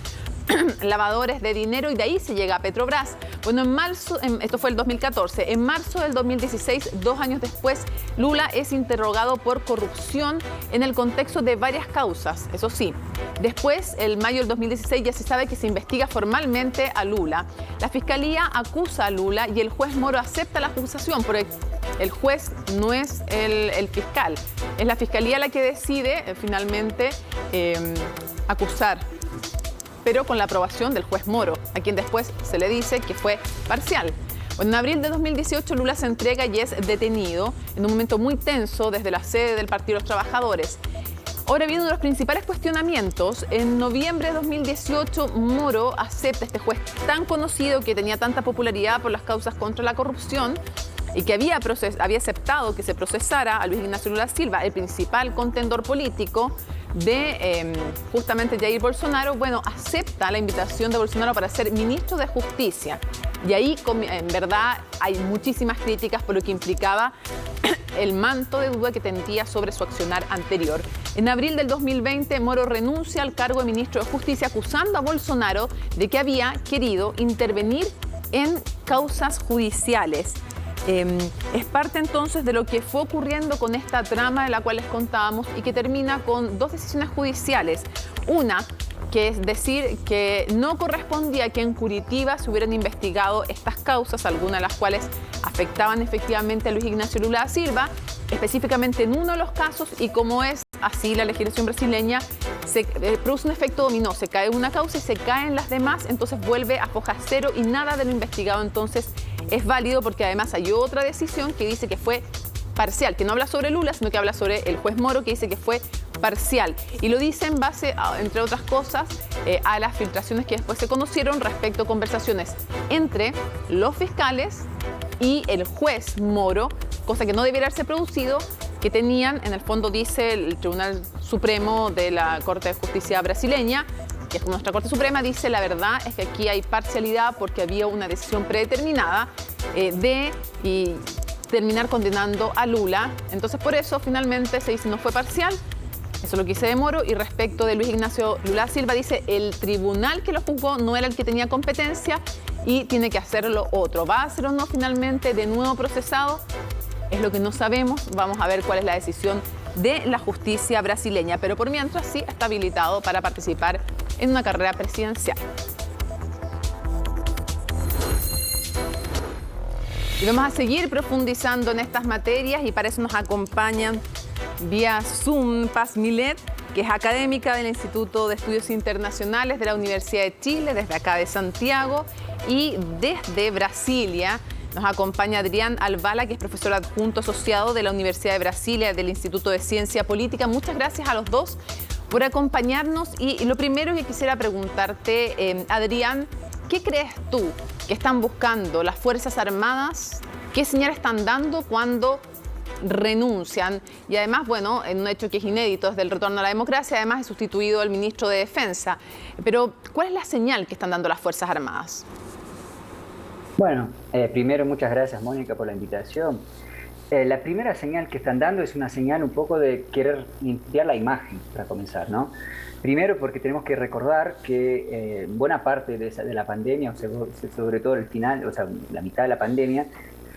lavadores de dinero y de ahí se llega a Petrobras. Bueno, en marzo, esto fue el 2014, en marzo del 2016, 2 años después, Lula es interrogado por corrupción en el contexto de varias causas, eso sí. Después, en mayo del 2016, ya se sabe que se investiga formalmente a Lula. La Fiscalía acusa a Lula y el juez Moro acepta la acusación, porque el juez no es el fiscal. Es la Fiscalía la que decide finalmente acusar, pero con la aprobación del juez Moro, a quien después se le dice que fue parcial. Bueno, en abril de 2018 Lula se entrega y es detenido en un momento muy tenso desde la sede del Partido de los Trabajadores. Ahora viene uno de los principales cuestionamientos. En noviembre de 2018 Moro acepta, este juez tan conocido que tenía tanta popularidad por las causas contra la corrupción y que había aceptado que se procesara a Luis Ignacio Lula Silva, el principal contendor político de justamente Jair Bolsonaro. Bueno, acepta la invitación de Bolsonaro para ser ministro de Justicia. Y ahí, en verdad, hay muchísimas críticas por lo que implicaba el manto de duda que tendía sobre su accionar anterior. En abril del 2020, Moro renuncia al cargo de ministro de Justicia, acusando a Bolsonaro de que había querido intervenir en causas judiciales. Es parte entonces de lo que fue ocurriendo con esta trama de la cual les contábamos y que termina con 2 decisiones judiciales. Una, que es decir que no correspondía que en Curitiba se hubieran investigado estas causas, algunas de las cuales afectaban efectivamente a Luis Ignacio Lula da Silva, específicamente en uno de los casos, y como es así la legislación brasileña, se produce un efecto dominó, se cae una causa y se caen las demás, entonces vuelve a foja cero y nada de lo investigado entonces es válido, porque además hay otra decisión que dice que fue parcial, que no habla sobre Lula, sino que habla sobre el juez Moro, que dice que fue parcial. Y lo dice en base, entre otras cosas, a las filtraciones que después se conocieron respecto a conversaciones entre los fiscales y el juez Moro, cosa que no debiera haberse producido, que tenían, en el fondo dice el Tribunal Supremo de la Corte de Justicia brasileña, que es como nuestra Corte Suprema, dice la verdad es que aquí hay parcialidad porque había una decisión predeterminada de terminar condenando a Lula. Entonces por eso finalmente se dice no fue parcial. Eso es lo que dice de Moro. Y respecto de Luis Ignacio Lula Silva, dice el tribunal que lo juzgó no era el que tenía competencia y tiene que hacerlo otro. ¿Va a ser o no finalmente de nuevo procesado? Es lo que no sabemos. Vamos a ver cuál es la decisión de la justicia brasileña. Pero por mientras sí está habilitado para participar en una carrera presidencial. Y vamos a seguir profundizando en estas materias y para eso nos acompañan vía Zoom Paz Milet, que es académica del Instituto de Estudios Internacionales de la Universidad de Chile, desde acá de Santiago, y desde Brasilia nos acompaña Adrián Albala, que es profesor adjunto asociado de la Universidad de Brasilia del Instituto de Ciencia Política. Muchas gracias a los dos por acompañarnos y lo primero que quisiera preguntarte, Adrián, ¿qué crees tú que están buscando las Fuerzas Armadas? ¿Qué señal están dando cuando renuncian? Y además, bueno, en un hecho que es inédito desde el retorno a la democracia, además es sustituido al ministro de Defensa. Pero, ¿cuál es la señal que están dando las Fuerzas Armadas?
Bueno, primero muchas gracias, Mónica, por la invitación. La primera señal que están dando es una señal un poco de querer limpiar la imagen, para comenzar, ¿no? Primero porque tenemos que recordar que buena parte de la pandemia, o sea, sobre todo el final, o sea, la mitad de la pandemia,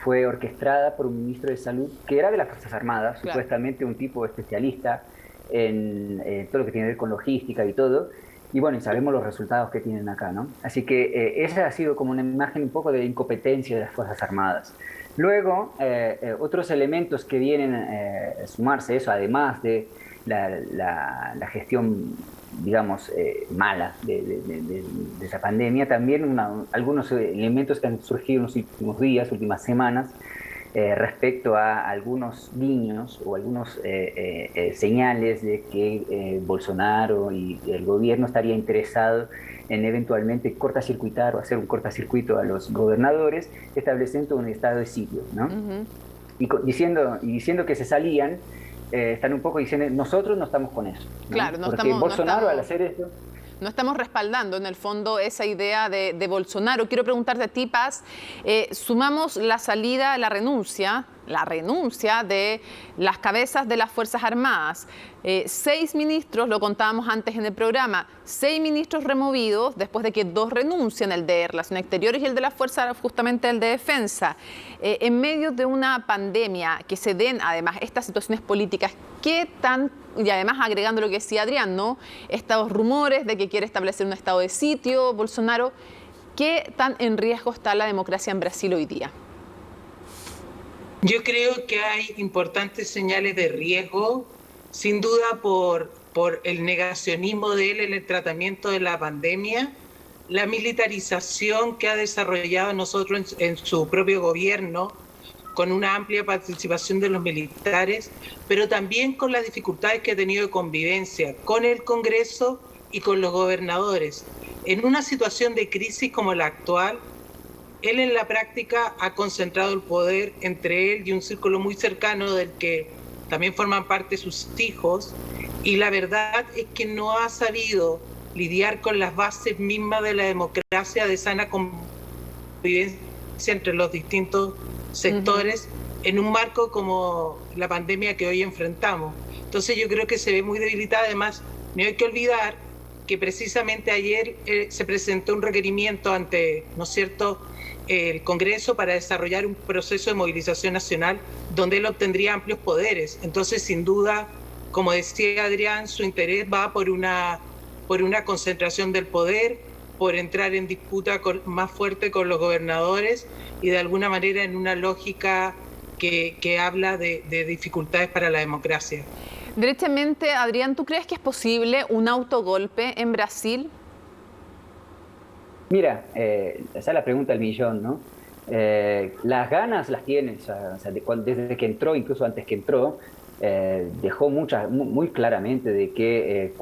fue orquestada por un ministro de Salud que era de las Fuerzas Armadas, claro, supuestamente un tipo especialista en todo lo que tiene que ver con logística y todo. Y bueno, sabemos los resultados que tienen acá, ¿no? Así que esa ha sido como una imagen un poco de incompetencia de las Fuerzas Armadas. Luego, otros elementos que vienen a sumarse a eso, además de la gestión, digamos, mala de esa pandemia, también algunos elementos que han surgido en los últimos días, últimas semanas, respecto a algunos guiños o algunos señales de que Bolsonaro y el gobierno estaría interesado en eventualmente cortacircuitar o hacer un cortacircuito a los gobernadores, estableciendo un estado de sitio, ¿no? Y diciendo que se salían, están un poco diciendo, nosotros no estamos con eso, ¿no?
Claro,
porque Bolsonaro al hacer esto...
No estamos respaldando en el fondo esa idea de Bolsonaro. Quiero preguntarte a ti, Paz, sumamos la salida, la renuncia de las cabezas de las Fuerzas Armadas. 6 ministros, lo contábamos antes en el programa, 6 ministros removidos después de que 2 renuncian, el de Relaciones Exteriores y el de la Fuerza, justamente el de Defensa. En medio de una pandemia, que se den además estas situaciones políticas, ¿qué tan, y además agregando lo que decía Adrián, ¿no? Estos rumores de que quiere establecer un estado de sitio, Bolsonaro, ¿qué tan en riesgo está la democracia en Brasil hoy día?
Yo creo que hay importantes señales de riesgo, sin duda por el negacionismo de él en el tratamiento de la pandemia, la militarización que ha desarrollado nosotros en su propio gobierno, con una amplia participación de los militares, pero también con las dificultades que ha tenido de convivencia con el Congreso y con los gobernadores. En una situación de crisis como la actual, él en la práctica ha concentrado el poder entre él y un círculo muy cercano del que también forman parte sus hijos, y la verdad es que no ha sabido lidiar con las bases mismas de la democracia, de sana convivencia entre los distintos sectores, en un marco como la pandemia que hoy enfrentamos. Entonces yo creo que se ve muy debilitada. Además, no hay que olvidar que precisamente ayer se presentó un requerimiento ante, ¿no es cierto?, el Congreso para desarrollar un proceso de movilización nacional donde él obtendría amplios poderes. Entonces, sin duda, como decía Adrián, su interés va por una concentración del poder, por entrar en disputa más fuerte con los gobernadores y de alguna manera en una lógica que habla de dificultades para la democracia.
Derechamente, Adrián, ¿tú crees que es posible un autogolpe en Brasil?
Mira, esa es la pregunta del millón, ¿no? Las ganas las tiene, desde que entró, incluso antes que entró, dejó muy claramente de que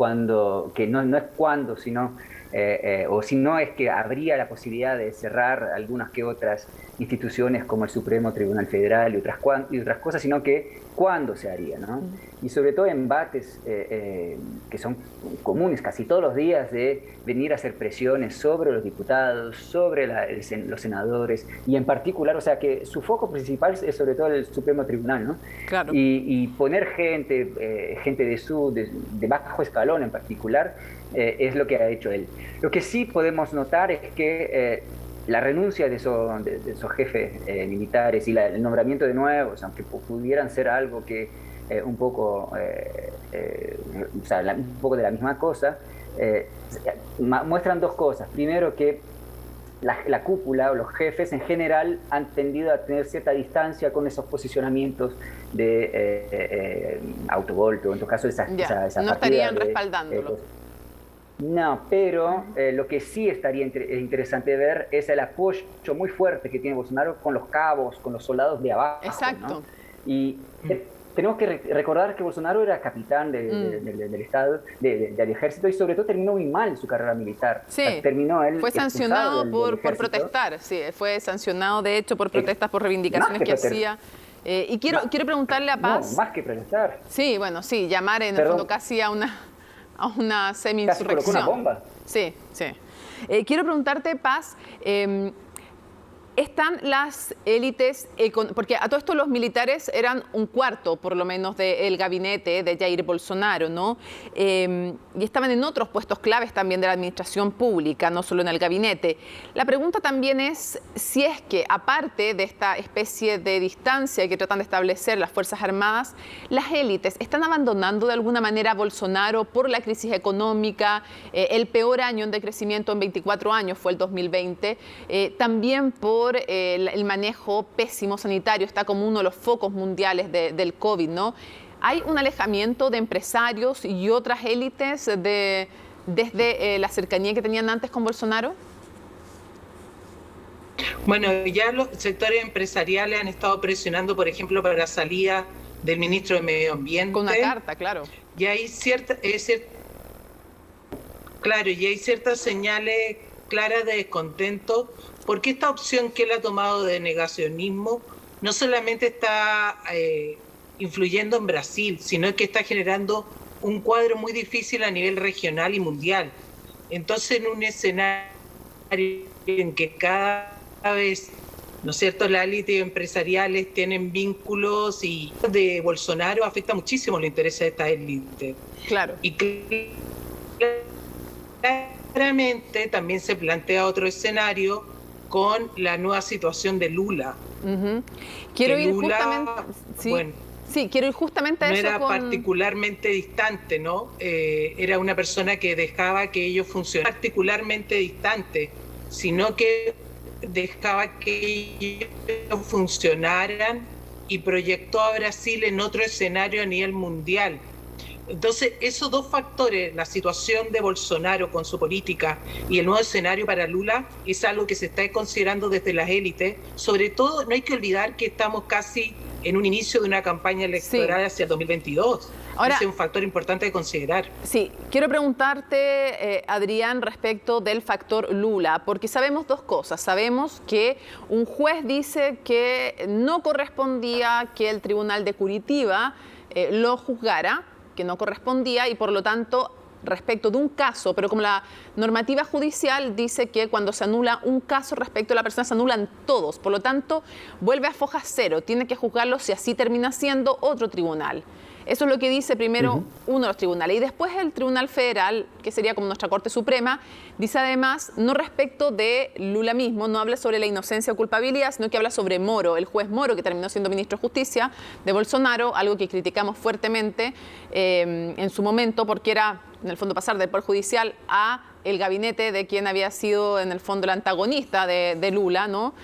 no es cuándo, sino o si no es que habría la posibilidad de cerrar algunas que otras instituciones como el Supremo Tribunal Federal y otras cosas, sino que cuándo se haría, ¿no? Y sobre todo embates que son comunes casi todos los días, de venir a hacer presiones sobre los diputados, sobre los senadores, y en particular, o sea, que su foco principal es sobre todo el Supremo Tribunal, ¿no?
Claro.
Y poner gente de bajo escalón en particular, es lo que ha hecho él. Lo que sí podemos notar es que la renuncia de esos jefes militares y el nombramiento de nuevos, aunque pudieran ser algo que un poco de la misma cosa, muestran dos cosas. Primero, que la cúpula o los jefes en general han tendido a tener cierta distancia con esos posicionamientos de autogolpe, o en todo caso esa
no estarían respaldándolo.
No, pero lo que sí estaría interesante ver es el apoyo muy fuerte que tiene Bolsonaro con los cabos, con los soldados de abajo.
Exacto.
¿no? Y tenemos que recordar que Bolsonaro era capitán del Estado, del ejército, y sobre todo terminó muy mal su carrera militar.
Sí,
fue
sancionado por protestar, sí, fue sancionado de hecho por protestas, por reivindicaciones que hacía. Y quiero preguntarle a Paz...
No, más que protestar.
Sí, bueno, sí, llamar en el fondo casi a una semi-insurrección.
¿Casi colocó una bomba?
Sí, sí. Quiero preguntarte, Paz, Están las élites, porque a todo esto los militares eran un cuarto, por lo menos, del gabinete de Jair Bolsonaro, ¿no? Y estaban en otros puestos claves también de la administración pública, no solo en el gabinete. La pregunta también es si es que, aparte de esta especie de distancia que tratan de establecer las Fuerzas Armadas, las élites están abandonando de alguna manera a Bolsonaro por la crisis económica, el peor año de crecimiento en 24 años fue el 2020, también por el manejo pésimo sanitario, está como uno de los focos mundiales del COVID, ¿no? ¿Hay un alejamiento de empresarios y otras élites desde la cercanía que tenían antes con Bolsonaro?
Bueno, ya los sectores empresariales han estado presionando, por ejemplo, para la salida del ministro de Medio Ambiente.
Con una carta, claro.
Y hay ciertas señales claras de descontento, porque esta opción que él ha tomado de negacionismo no solamente está influyendo en Brasil, sino que está generando un cuadro muy difícil a nivel regional y mundial. Entonces, en un escenario en que cada vez, ¿no es cierto?, las élites empresariales tienen vínculos y de Bolsonaro afecta muchísimo los intereses de esta élite.
Claro.
Y claramente también se plantea otro escenario con la nueva situación de Lula.
Quiero ir
Lula,
justamente... Sí.
Bueno,
sí, quiero ir justamente a
no
eso.
era particularmente distante, ¿no? Era una persona que dejaba que ellos funcionaran particularmente distante, sino que dejaba que ellos funcionaran y proyectó a Brasil en otro escenario a nivel mundial. Entonces, esos dos factores, la situación de Bolsonaro con su política y el nuevo escenario para Lula, es algo que se está considerando desde las élites. Sobre todo, no hay que olvidar que estamos casi en un inicio de una campaña electoral hacia el 2022.
Ahora,
ese es un factor importante de considerar.
Sí, quiero preguntarte, Adrián, respecto del factor Lula, porque sabemos dos cosas. Sabemos que un juez dice que no correspondía que el Tribunal de Curitiba lo juzgara, que no correspondía, y por lo tanto respecto de un caso, pero como la normativa judicial dice que cuando se anula un caso respecto a la persona se anulan todos, por lo tanto vuelve a foja cero, tiene que juzgarlo si así termina siendo otro tribunal. Eso es lo que dice primero uno de los tribunales. Y después el Tribunal Federal, que sería como nuestra Corte Suprema, dice además, no respecto de Lula mismo, no habla sobre la inocencia o culpabilidad, sino que habla sobre Moro, el juez Moro, que terminó siendo ministro de Justicia de Bolsonaro, algo que criticamos fuertemente en su momento, porque era, en el fondo, pasar del Poder Judicial a el gabinete de quien había sido, en el fondo, el antagonista de Lula, ¿no?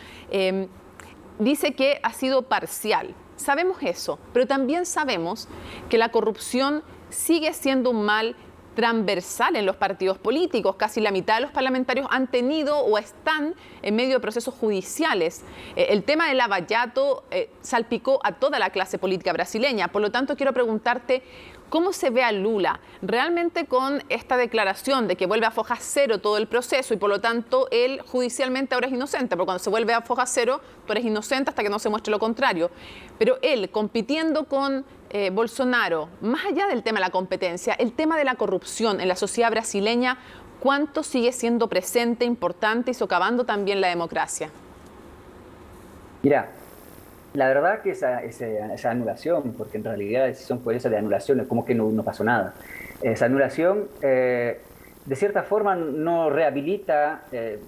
Dice que ha sido parcial. Sabemos eso, pero también sabemos que la corrupción sigue siendo un mal transversal en los partidos políticos. Casi la mitad de los parlamentarios han tenido o están en medio de procesos judiciales. El tema del lavallato salpicó a toda la clase política brasileña. Por lo tanto, quiero preguntarte, ¿cómo se ve a Lula realmente con esta declaración de que vuelve a foja cero todo el proceso y por lo tanto él judicialmente ahora es inocente? Porque cuando se vuelve a foja cero, tú eres inocente hasta que no se muestre lo contrario. Pero él compitiendo con Bolsonaro, más allá del tema de la competencia, el tema de la corrupción en la sociedad brasileña, ¿cuánto sigue siendo presente, importante y socavando también la democracia?
Mira, la verdad que esa anulación, porque en realidad la decisión fue esa de anulación, es como que no pasó nada. Esa anulación, de cierta forma, no rehabilita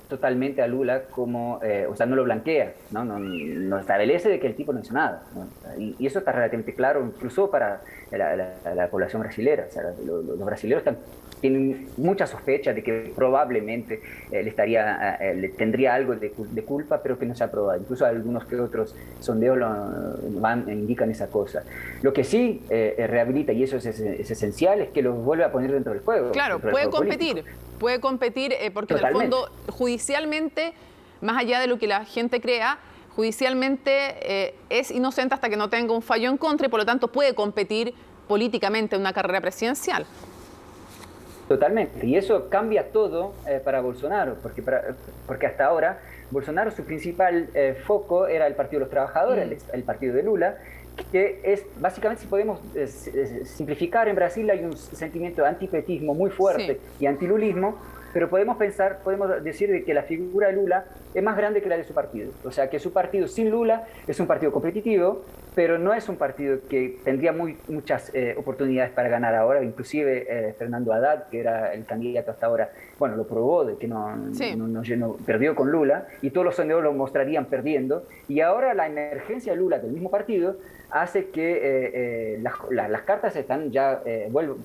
totalmente a Lula como, o sea, no lo blanquea, no establece de que el tipo no hizo nada, ¿no? Y eso está relativamente claro, incluso para la población brasilera. O sea, los brasileños tienen mucha sospecha de que probablemente le tendría algo de culpa, pero que no se ha probado. Incluso algunos que otros sondeos indican esa cosa. Lo que sí rehabilita, y eso es esencial, es que los vuelve a poner dentro del juego.
Claro, puede competir porque en el fondo judicialmente, más allá de lo que la gente crea, judicialmente es inocente hasta que no tenga un fallo en contra y por lo tanto puede competir políticamente en una carrera presidencial.
Totalmente, y eso cambia todo para Bolsonaro, porque hasta ahora Bolsonaro su principal foco era el Partido de los Trabajadores, el partido de Lula, que es básicamente, si podemos simplificar, en Brasil hay un sentimiento de antipetismo muy fuerte y antilulismo, pero podemos decir de que la figura de Lula es más grande que la de su partido. O sea, que su partido sin Lula es un partido competitivo, pero no es un partido que tendría muchas oportunidades para ganar ahora. Inclusive Fernando Haddad, que era el candidato hasta ahora, bueno, lo probó de que no perdió con Lula, y todos los sondeos lo mostrarían perdiendo. Y ahora la emergencia de Lula del mismo partido hace que las cartas están ya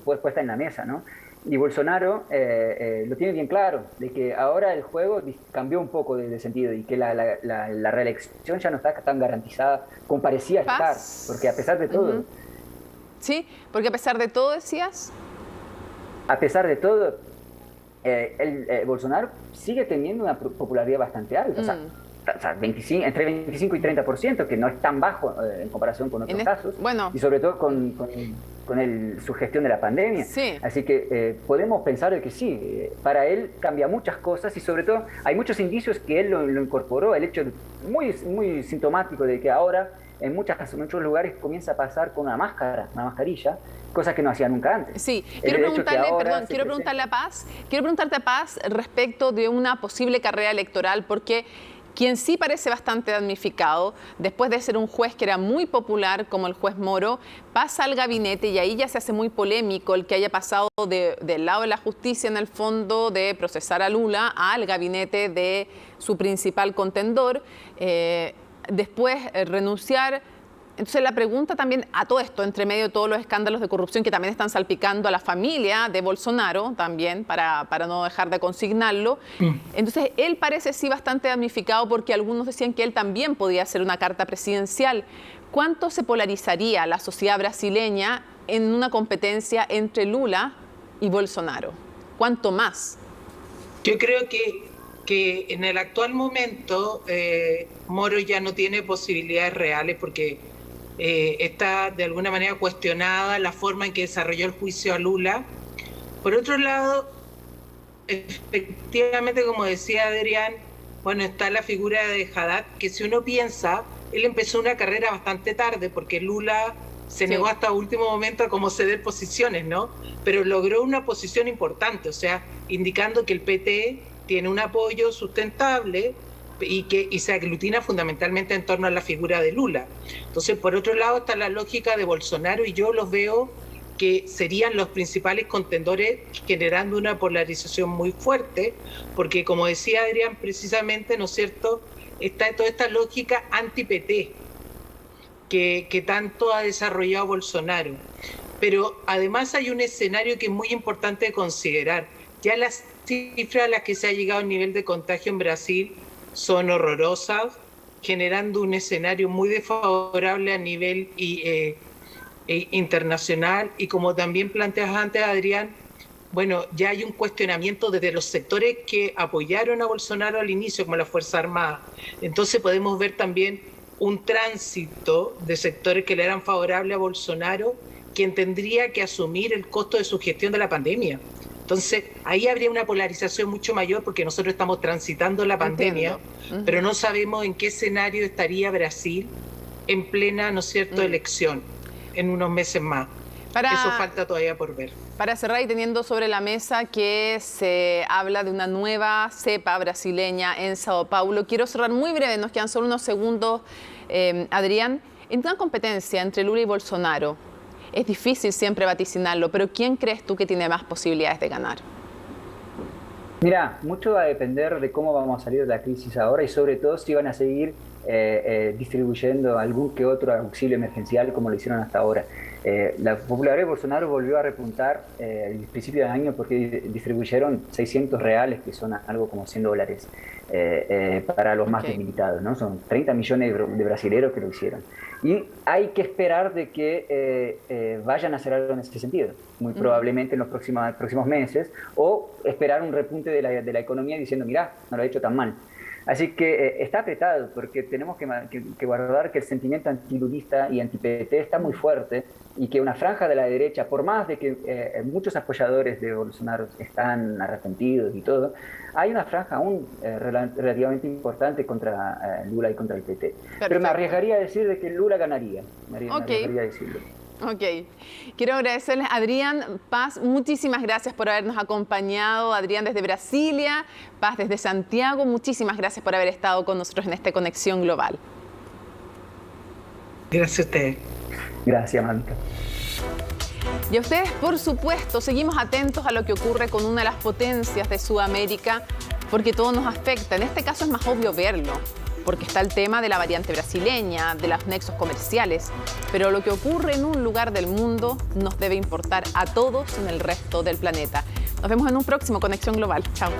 puestas en la mesa, ¿no? Y Bolsonaro lo tiene bien claro, de que ahora el juego cambió un poco de sentido y que la reelección ya no está tan garantizada como parecía estar, porque a pesar de todo...
Sí, porque a pesar de todo, decías...
A pesar de todo, Bolsonaro sigue teniendo una popularidad bastante alta, o sea, entre 25 y 30%, que no es tan bajo en comparación con otros casos, y sobre todo con su gestión de la pandemia.
Sí.
Así que podemos pensar de que sí, para él cambia muchas cosas, y sobre todo hay muchos indicios que él lo incorporó, el hecho muy sintomático de que ahora en muchos lugares comienza a pasar con una mascarilla, cosa que no hacía nunca antes.
Sí, quiero preguntarle a Paz respecto de una posible carrera electoral, porque quien sí parece bastante damnificado, después de ser un juez que era muy popular como el juez Moro, pasa al gabinete, y ahí ya se hace muy polémico el que haya pasado del lado de la justicia, en el fondo, de procesar a Lula, al gabinete de su principal contendor, después renunciar. Entonces la pregunta también a todo esto, entre medio de todos los escándalos de corrupción que también están salpicando a la familia de Bolsonaro también, para no dejar de consignarlo. Entonces él parece sí bastante damnificado, porque algunos decían que él también podía hacer una carta presidencial. ¿Cuánto se polarizaría la sociedad brasileña en una competencia entre Lula y Bolsonaro? ¿Cuánto más?
Yo creo que en el actual momento Moro ya no tiene posibilidades reales, porque está de alguna manera cuestionada la forma en que desarrolló el juicio a Lula. Por otro lado, efectivamente, como decía Adrián, bueno, está la figura de Haddad, que si uno piensa, él empezó una carrera bastante tarde, porque Lula se negó hasta último momento a como ceder posiciones, ¿no? Pero logró una posición importante, o sea, indicando que el PT tiene un apoyo sustentable y se aglutina fundamentalmente en torno a la figura de Lula. Entonces, por otro lado, está la lógica de Bolsonaro, y yo los veo que serían los principales contendores, generando una polarización muy fuerte, porque, como decía Adrián, precisamente, ¿no es cierto?, está toda esta lógica anti-PT que tanto ha desarrollado Bolsonaro. Pero además hay un escenario que es muy importante de considerar. Ya las cifras a las que se ha llegado el nivel de contagio en Brasil son horrorosas, generando un escenario muy desfavorable a nivel internacional, y como también planteas antes, Adrián, bueno, ya hay un cuestionamiento desde los sectores que apoyaron a Bolsonaro al inicio, como la Fuerza Armada. Entonces podemos ver también un tránsito de sectores que le eran favorables a Bolsonaro, quien tendría que asumir el costo de su gestión de la pandemia. Entonces, ahí habría una polarización mucho mayor, porque nosotros estamos transitando la pandemia, pero no sabemos en qué escenario estaría Brasil en plena, ¿no es cierto?, elección, en unos meses más. Eso falta todavía por ver.
Para cerrar, y teniendo sobre la mesa que se habla de una nueva cepa brasileña en Sao Paulo, quiero cerrar muy breve, nos quedan solo unos segundos, Adrián. En una competencia entre Lula y Bolsonaro, es difícil siempre vaticinarlo, pero ¿quién crees tú que tiene más posibilidades de ganar?
Mira, mucho va a depender de cómo vamos a salir de la crisis ahora, y sobre todo si van a seguir distribuyendo algún que otro auxilio emergencial como lo hicieron hasta ahora. La popularidad de Bolsonaro volvió a repuntar al principio del año, porque distribuyeron 600 reales, que son algo como $100, para los más debilitados, ¿no? Son 30 millones de brasileños que lo hicieron. Y hay que esperar de que vayan a hacer algo en ese sentido, muy probablemente en los próximos meses, o esperar un repunte de la economía diciendo, mirá, no lo he hecho tan mal. Así que está apretado, porque tenemos que guardar que el sentimiento antilulista y anti-PT está muy fuerte, y que una franja de la derecha, por más de que muchos apoyadores de Bolsonaro están arrepentidos y todo, hay una franja aún relativamente importante contra Lula y contra el PT. Perfecto. Pero me arriesgaría a decir de que Lula ganaría. Me arriesgaría a decirlo.
Ok. Quiero agradecerles a Adrián Paz. Muchísimas gracias por habernos acompañado. Adrián desde Brasilia, Paz desde Santiago. Muchísimas gracias por haber estado con nosotros en esta Conexión Global.
Gracias a ustedes.
Gracias, Mónica.
Y a ustedes, por supuesto, seguimos atentos a lo que ocurre con una de las potencias de Sudamérica, porque todo nos afecta. En este caso es más obvio verlo, porque está el tema de la variante brasileña, de los nexos comerciales, pero lo que ocurre en un lugar del mundo nos debe importar a todos en el resto del planeta. Nos vemos en un próximo Conexión Global. Chao.